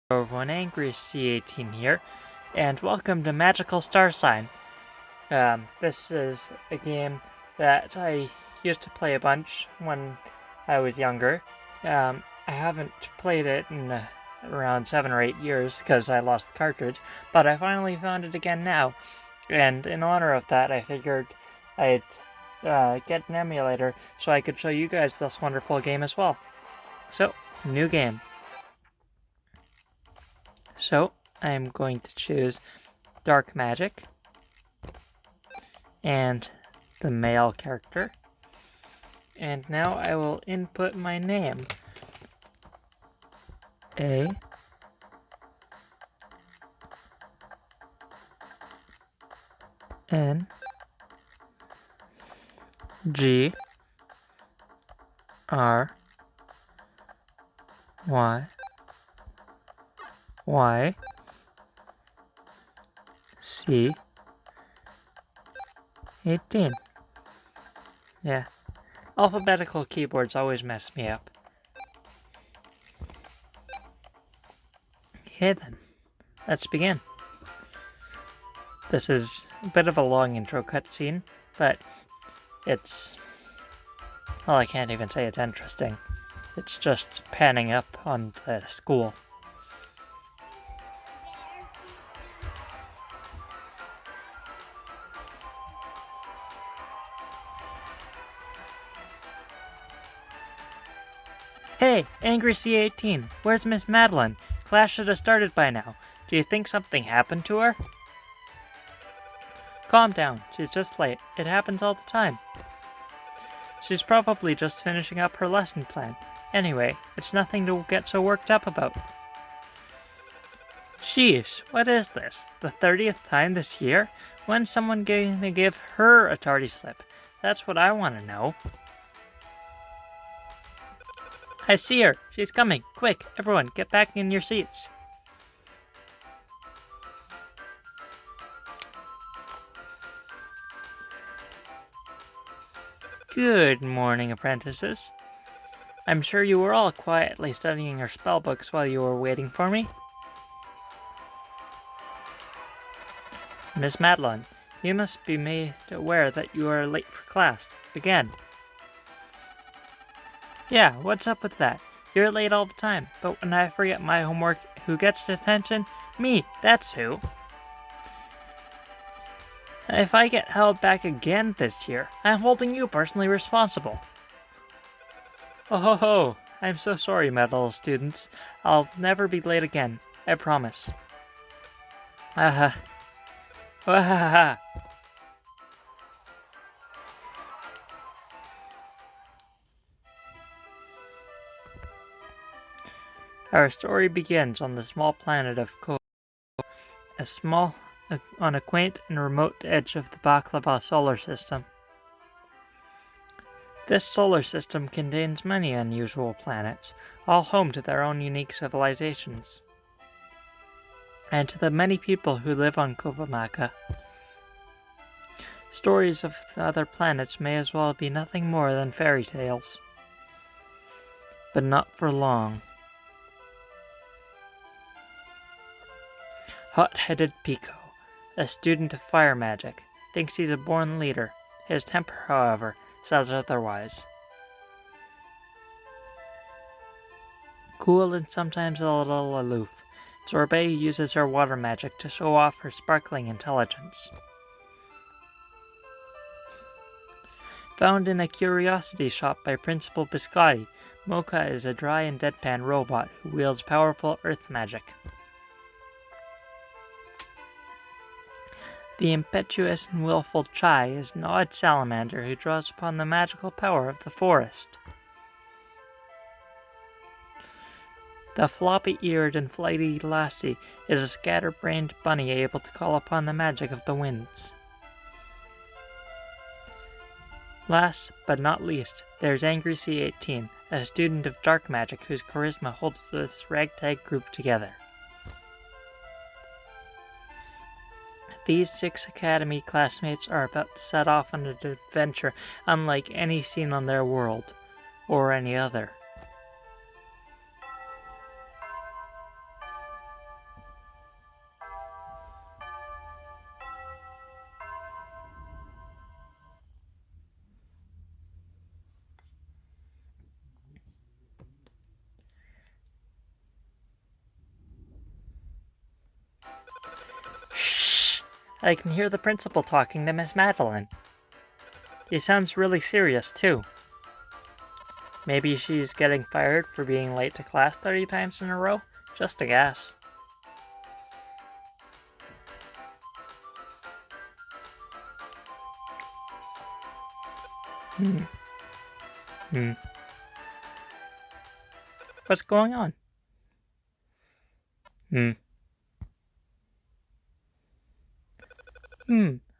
Hello everyone, Angry.C 18 here, and welcome to Magical Starsign. This is a game that I used to play a bunch when I was younger. I haven't played it in around 7 or 8 years because I lost the cartridge, but I finally found it again now, and in honor of that I figured I'd get an emulator so I could show you guys this wonderful game as well. So, new game. So, I'm going to choose Dark Magic and the male character. And now I will input my name. A N G R Y C 18. Yeah. Alphabetical keyboards always mess me up. Okay then, let's begin. This is a bit of a long intro cutscene, but it's... well, I can't even say it's interesting. It's just panning up on the school. Hey, Angry.C 18, where's Miss Madeline? Class should have started by now. Do you think something happened to her? Calm down, she's just late. It happens all the time. She's probably just finishing up her lesson plan. Anyway, it's nothing to get so worked up about. Sheesh, what is this? The 30th time this year? When's someone gonna give her a tardy slip? That's what I want to know. I see her. She's coming. Quick, everyone, get back in your seats. Good morning, apprentices. I'm sure you were all quietly studying your spellbooks while you were waiting for me. Miss Madeline, you must be made aware that you are late for class. Again. Yeah, what's up with that? You're late all the time, but when I forget my homework, who gets detention? Me, that's who. If I get held back again this year, I'm holding you personally responsible. Oh ho ho, I'm so sorry, my little students. I'll never be late again, I promise. Aha. Wahaha. Our story begins on the small planet of Ko, on a quaint and remote edge of the Baklava solar system. This solar system contains many unusual planets, all home to their own unique civilizations. And to the many people who live on Kovamaka, stories of the other planets may as well be nothing more than fairy tales. But not for long. Hot-headed Pico, a student of fire magic, thinks he's a born leader. His temper, however, says otherwise. Cool and sometimes a little aloof, Sorbet uses her water magic to show off her sparkling intelligence. Found in a curiosity shop by Principal Biscotti, Mocha is a dry and deadpan robot who wields powerful earth magic. The impetuous and willful Chai is an odd salamander who draws upon the magical power of the forest. The floppy-eared and flighty Lassie is a scatterbrained bunny able to call upon the magic of the winds. Last but not least, there's Angry.C 18, a student of dark magic whose charisma holds this ragtag group together. These 6 Academy classmates are about to set off on an adventure unlike any seen on their world, or any other. I can hear the principal talking to Miss Madeline. He sounds really serious, too. Maybe she's getting fired for being late to class 30 times in a row? Just a guess. What's going on?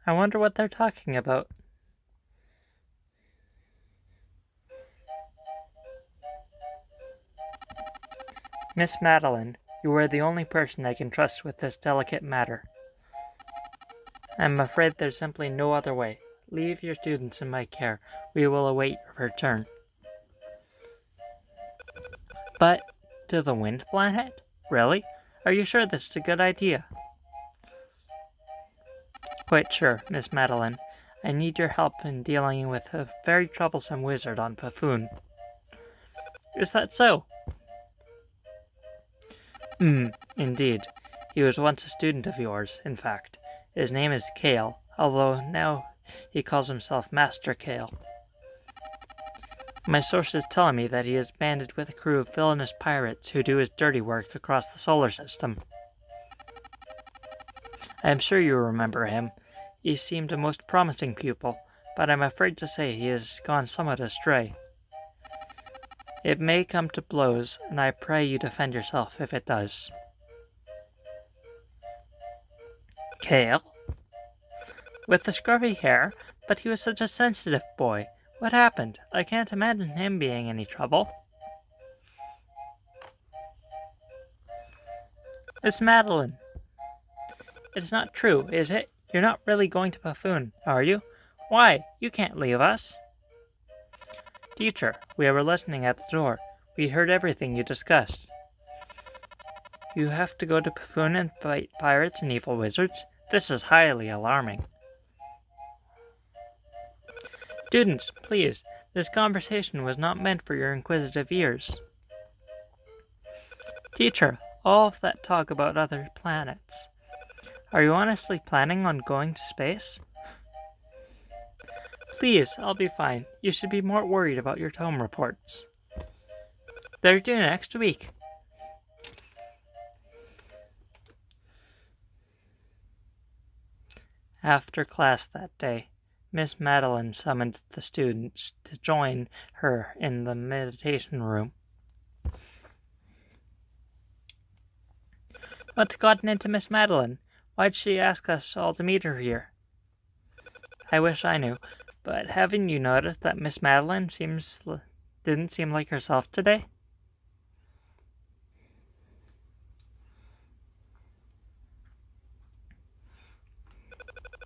I wonder what they're talking about. Miss Madeline, you are the only person I can trust with this delicate matter. I'm afraid there's simply no other way. Leave your students in my care. We will await your return. But to the wind planet? Really? Are you sure this is a good idea? Quite sure, Miss Madeline. I need your help in dealing with a very troublesome wizard on Buffoon. Is that so? Indeed. He was once a student of yours, in fact. His name is Kale, although now he calls himself Master Kale. My sources tell me that he is banded with a crew of villainous pirates who do his dirty work across the solar system. I am sure you remember him. He seemed a most promising pupil, but I'm afraid to say he has gone somewhat astray. It may come to blows, and I pray you defend yourself if it does. Kale? With the scruffy hair, but he was such a sensitive boy. What happened? I can't imagine him being any trouble. It's Madeline. It's not true, is it? You're not really going to Buffoon, are you? Why? You can't leave us. Teacher, we were listening at the door. We heard everything you discussed. You have to go to Buffoon and fight pirates and evil wizards? This is highly alarming. Students, please, this conversation was not meant for your inquisitive ears. Teacher, all of that talk about other planets. Are you honestly planning on going to space? Please, I'll be fine. You should be more worried about your tome reports. They're due next week. After class that day, Miss Madeline summoned the students to join her in the meditation room. What's gotten into Miss Madeline? Why'd she ask us all to meet her here? I wish I knew, but haven't you noticed that Miss Madeline didn't seem like herself today?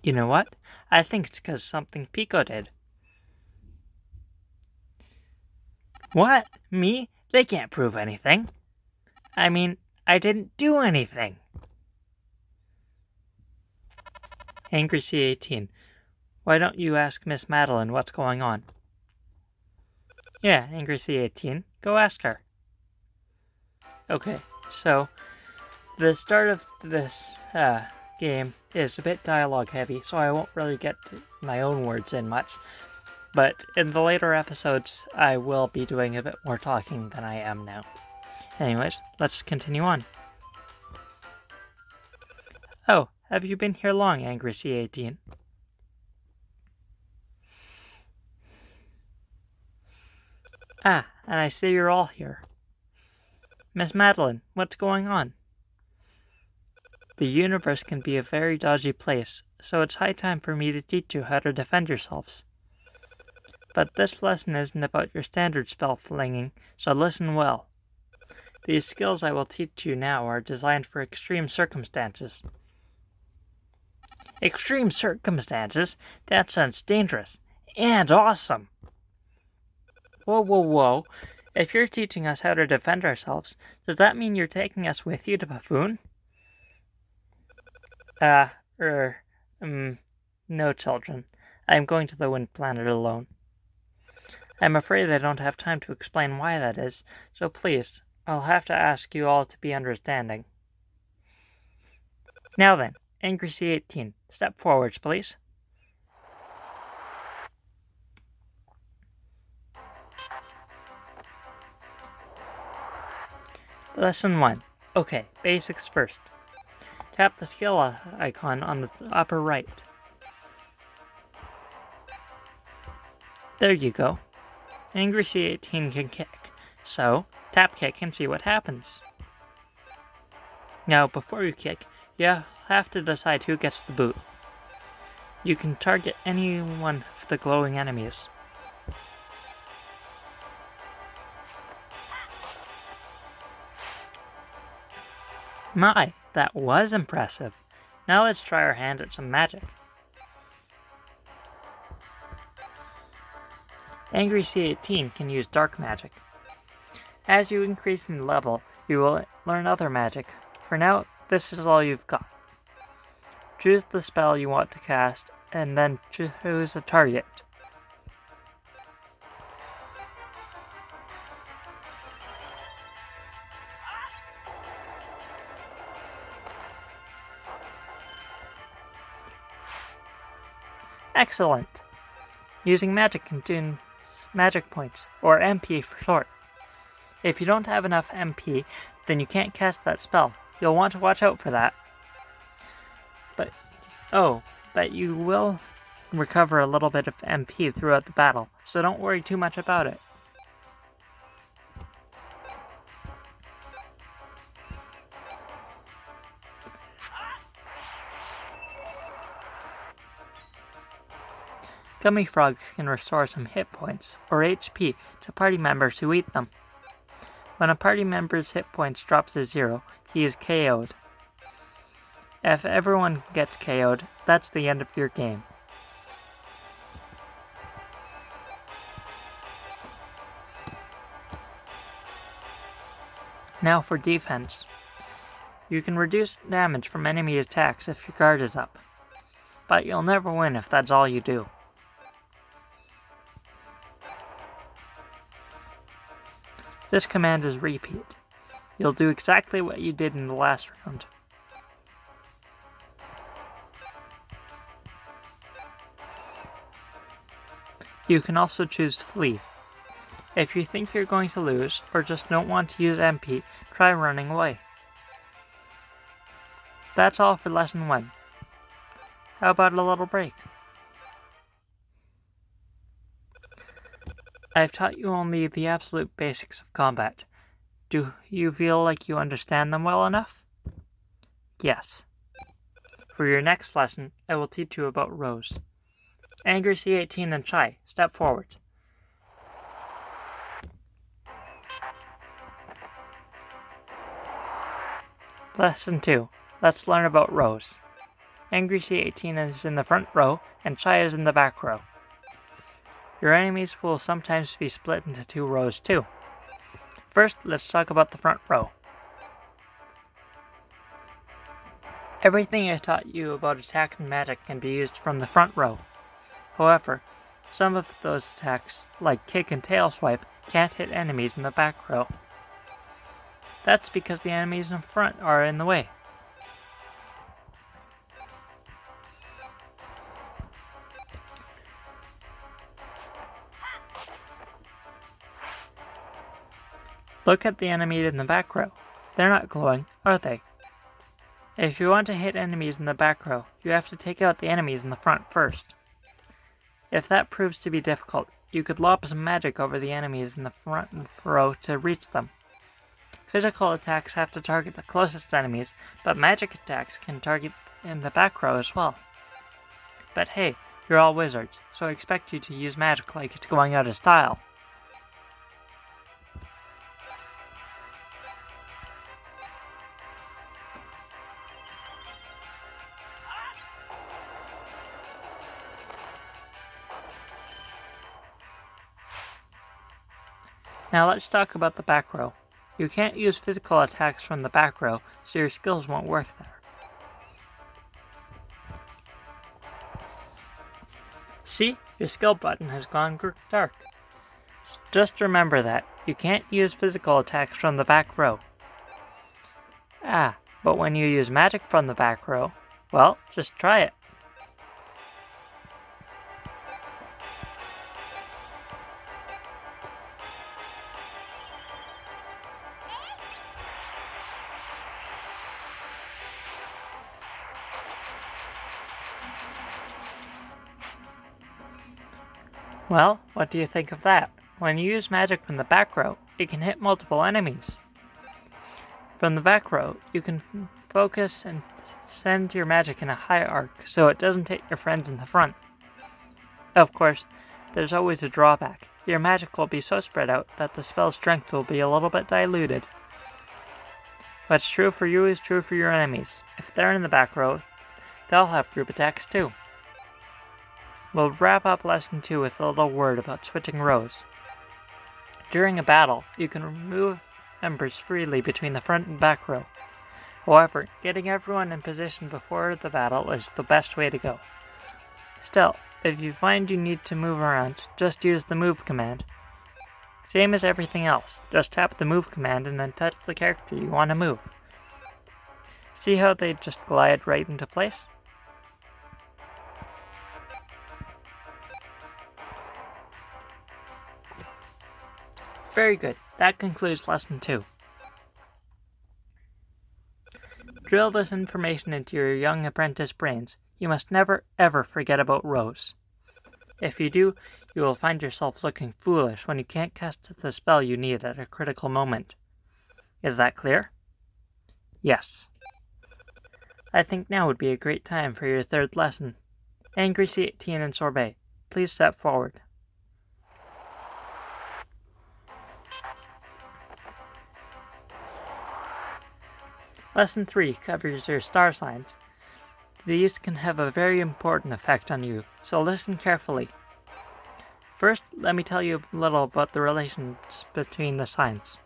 You know what? I think it's because something Pico did. What? Me? They can't prove anything. I mean, I didn't do anything. Angry.C 18. Why don't you ask Miss Madeline what's going on? Yeah, Angry.C 18. Go ask her. Okay, so the start of this game is a bit dialogue heavy, so I won't really get my own words in much. But in the later episodes, I will be doing a bit more talking than I am now. Anyways, let's continue on. Oh, have you been here long, Angry.C 18? Ah, and I see you're all here. Miss Madeline, what's going on? The universe can be a very dodgy place, so it's high time for me to teach you how to defend yourselves. But this lesson isn't about your standard spell flinging, so listen well. These skills I will teach you now are designed for extreme circumstances. Extreme circumstances? That sounds dangerous. And awesome! Whoa. If you're teaching us how to defend ourselves, does that mean you're taking us with you to Buffoon? No, children. I am going to the Wind Planet alone. I'm afraid I don't have time to explain why that is, so please, I'll have to ask you all to be understanding. Now then, Angry.C 18, step forwards, please. Lesson 1. Okay, basics first. Tap the skill icon on the upper right. There you go. Angry.C 18 can kick, so tap kick and see what happens. Now, before you kick, you have to decide who gets the boot. You can target any one of the glowing enemies. My, that was impressive. Now let's try our hand at some magic. Angry.C 18 can use dark magic. As you increase in level, you will learn other magic. For now, this is all you've got. Choose the spell you want to cast, and then choose a target. Excellent! Using magic contains magic points, or MP for short. If you don't have enough MP, then you can't cast that spell. You'll want to watch out for that. But you will recover a little bit of MP throughout the battle, so don't worry too much about it. Gummy frogs can restore some hit points, or HP, to party members who eat them. When a party member's hit points drop to 0, he is KO'd. If everyone gets KO'd, that's the end of your game. Now for defense. You can reduce damage from enemy attacks if your guard is up, but you'll never win if that's all you do. This command is repeat. You'll do exactly what you did in the last round. You can also choose flee. If you think you're going to lose, or just don't want to use MP, try running away. That's all for lesson 1. How about a little break? I've taught you only the absolute basics of combat. Do you feel like you understand them well enough? Yes. For your next lesson, I will teach you about rows. Angry.C 18 and Chai, step forward. Lesson 2. Let's learn about rows. Angry.C 18 is in the front row, and Chai is in the back row. Your enemies will sometimes be split into 2 rows too. First, let's talk about the front row. Everything I taught you about attacks and magic can be used from the front row. However, some of those attacks, like kick and tail swipe, can't hit enemies in the back row. That's because the enemies in front are in the way. Look at the enemy in the back row. They're not glowing, are they? If you want to hit enemies in the back row, you have to take out the enemies in the front first. If that proves to be difficult, you could lob some magic over the enemies in the front row to reach them. Physical attacks have to target the closest enemies, but magic attacks can target in the back row as well. But hey, you're all wizards, so I expect you to use magic like it's going out of style. Now let's talk about the back row. You can't use physical attacks from the back row, so your skills won't work there. See? Your skill button has gone dark. Just remember that. You can't use physical attacks from the back row. But when you use magic from the back row, Well, just try it. Well, what do you think of that? When you use magic from the back row, it can hit multiple enemies. From the back row, you can focus and send your magic in a high arc so it doesn't hit your friends in the front. Of course, there's always a drawback. Your magic will be so spread out that the spell's strength will be a little bit diluted. What's true for you is true for your enemies. If they're in the back row, they'll have group attacks too. We'll wrap up Lesson 2 with a little word about switching rows. During a battle, you can move members freely between the front and back row. However, getting everyone in position before the battle is the best way to go. Still, if you find you need to move around, just use the move command. Same as everything else, just tap the move command and then touch the character you want to move. See how they just glide right into place? Very good, that concludes Lesson 2. Drill this information into your young apprentice brains. You must never ever forget about rows. If you do, you will find yourself looking foolish when you can't cast the spell you need at a critical moment. Is that clear? Yes. I think now would be a great time for your third lesson. Angry.C, 18 and Sorbet, please step forward. Lesson 3 covers your star signs. These can have a very important effect on you, so listen carefully. First, let me tell you a little about the relations between the signs.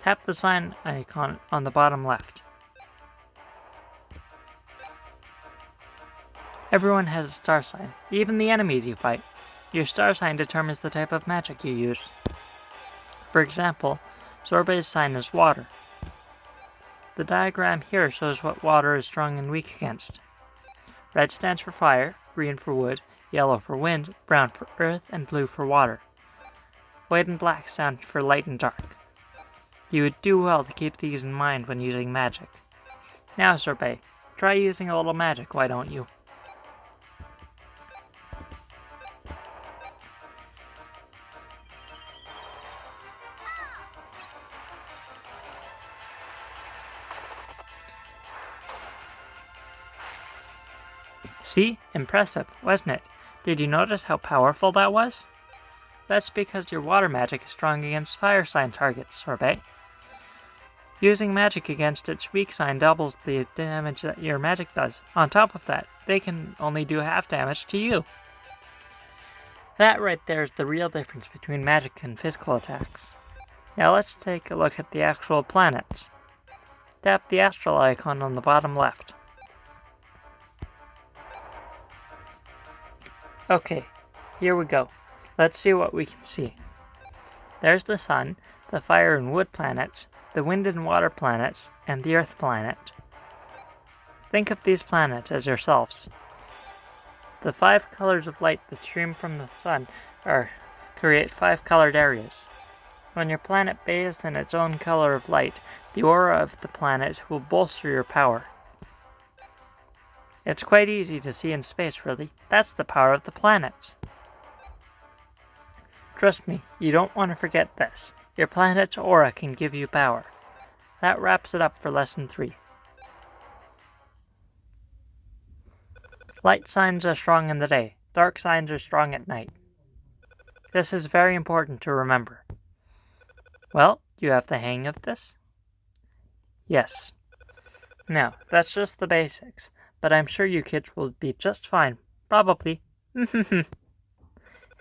Tap the sign icon on the bottom left. Everyone has a star sign, even the enemies you fight. Your star sign determines the type of magic you use. For example, Sorbet's sign is water. The diagram here shows what water is strong and weak against. Red stands for fire, green for wood, yellow for wind, brown for earth, and blue for water. White and black stand for light and dark. You would do well to keep these in mind when using magic. Now, Sorbet, try using a little magic, why don't you? See? Impressive, wasn't it? Did you notice how powerful that was? That's because your water magic is strong against fire sign targets, Sorbet. Using magic against its weak sign doubles the damage that your magic does. On top of that, they can only do half damage to you. That right there is the real difference between magic and physical attacks. Now let's take a look at the actual planets. Tap the astral icon on the bottom left. Okay, here we go. Let's see what we can see. There's the Sun, the Fire and Wood planets, the Wind and Water planets, and the Earth planet. Think of these planets as yourselves. The 5 colors of light that stream from the Sun create 5 colored areas. When your planet bathes in its own color of light, the aura of the planet will bolster your power. It's quite easy to see in space, really. That's the power of the planets. Trust me, you don't want to forget this. Your planet's aura can give you power. That wraps it up for Lesson 3. Light signs are strong in the day. Dark signs are strong at night. This is very important to remember. Well, do you have the hang of this? Yes. Now, that's just the basics. But I'm sure you kids will be just fine. Probably.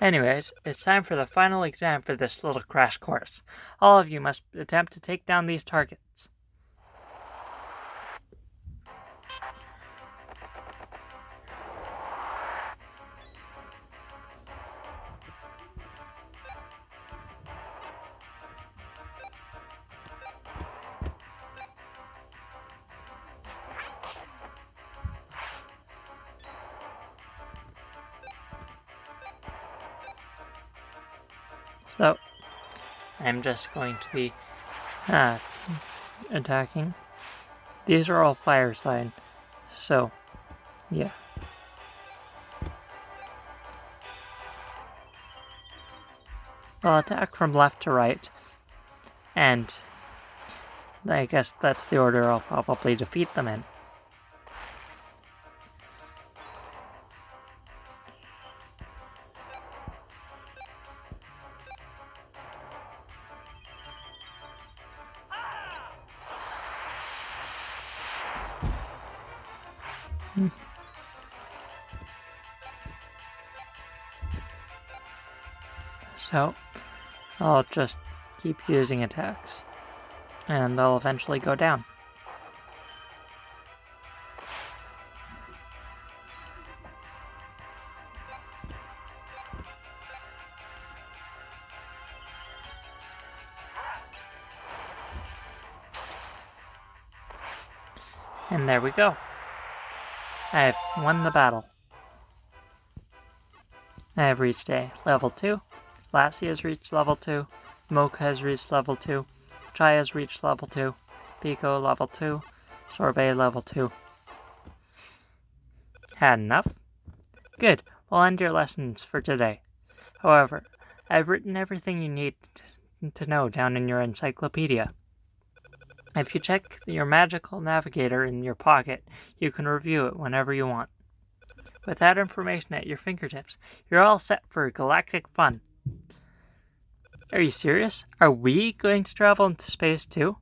Anyways, it's time for the final exam for this little crash course. All of you must attempt to take down these targets. So, I'm just going to be attacking. These are all fire sign, so, yeah. I'll attack from left to right, and I guess that's the order I'll probably defeat them in. So, I'll just keep using attacks, and they'll eventually go down. And there we go. I have won the battle. I have reached a level 2. Lassie has reached level 2. Mocha has reached level 2. Chai has reached level 2. Pico level 2. Sorbet level 2. Had enough? Good. We'll end your lessons for today. However, I've written everything you need to know down in your encyclopedia. If you check your magical navigator in your pocket, you can review it whenever you want. With that information at your fingertips, you're all set for galactic fun. Are you serious? Are we going to travel into space too?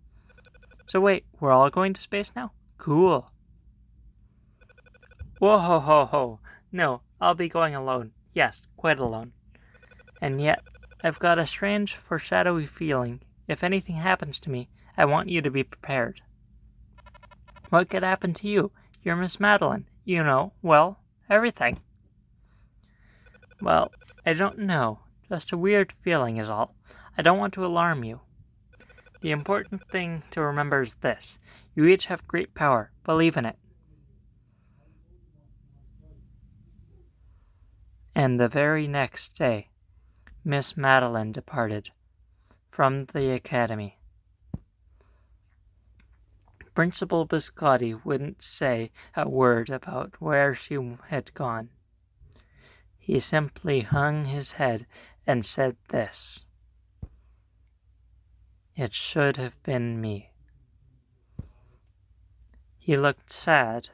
So wait, we're all going to space now? Cool. Whoa ho ho ho. No, I'll be going alone. Yes, quite alone. And yet, I've got a strange, foreshadowy feeling. If anything happens to me, I want you to be prepared. What could happen to you? You're Miss Madeline. You know, well, everything. Well, I don't know. Just a weird feeling is all. I don't want to alarm you. The important thing to remember is this. You each have great power. Believe in it. And the very next day, Miss Madeline departed from the academy. Principal Biscotti wouldn't say a word about where she had gone. He simply hung his head and said this. It should have been me. He looked sad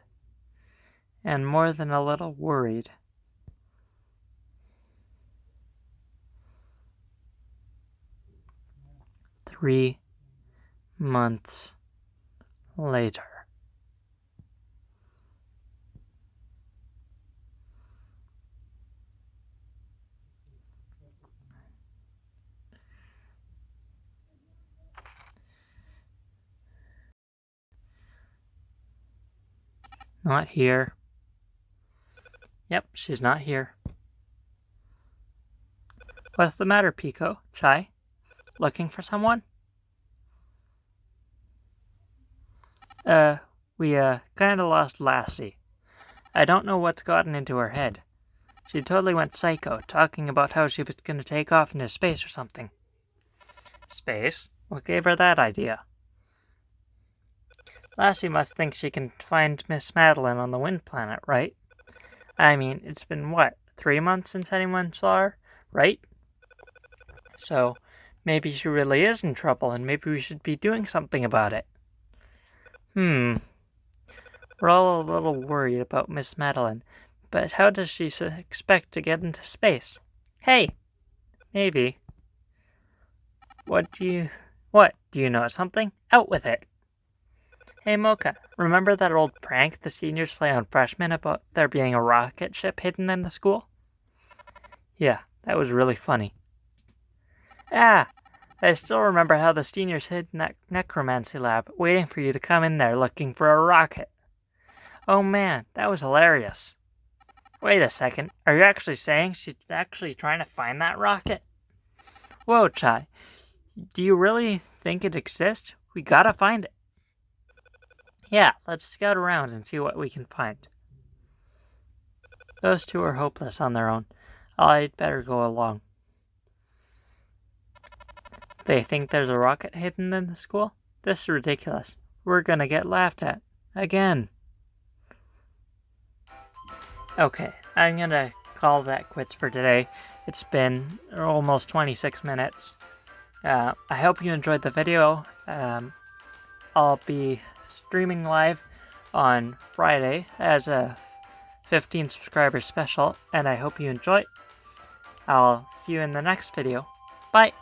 and more than a little worried. Three months later. Not here. Yep, she's not here. What's the matter, Pico? Chai? Looking for someone? We kinda lost Lassie. I don't know what's gotten into her head. She totally went psycho, talking about how she was gonna take off into space or something. Space? What gave her that idea? Lassie must think she can find Miss Madeline on the Wind Planet, right? I mean, it's been, 3 months since anyone saw her, right? So, maybe she really is in trouble, and maybe we should be doing something about it. We're all a little worried about Miss Madeline, but how does she expect to get into space? Hey! Maybe. Do you know something? Out with it! Hey Mocha, remember that old prank the seniors play on freshmen about there being a rocket ship hidden in the school? Yeah, that was really funny. I still remember how the seniors hid in that necromancy lab, waiting for you to come in there looking for a rocket. Oh man, that was hilarious. Wait a second, are you actually saying she's actually trying to find that rocket? Whoa, Chai, do you really think it exists? We gotta find it. Yeah, let's scout around and see what we can find. Those two are hopeless on their own. I'd better go along. They think there's a rocket hidden in the school? This is ridiculous. We're gonna get laughed at. Again. Okay, I'm gonna call that quits for today. It's been almost 26 minutes. I hope you enjoyed the video. I'll be streaming live on Friday as a 15 subscriber special, and I hope you enjoy. I'll see you in the next video. Bye!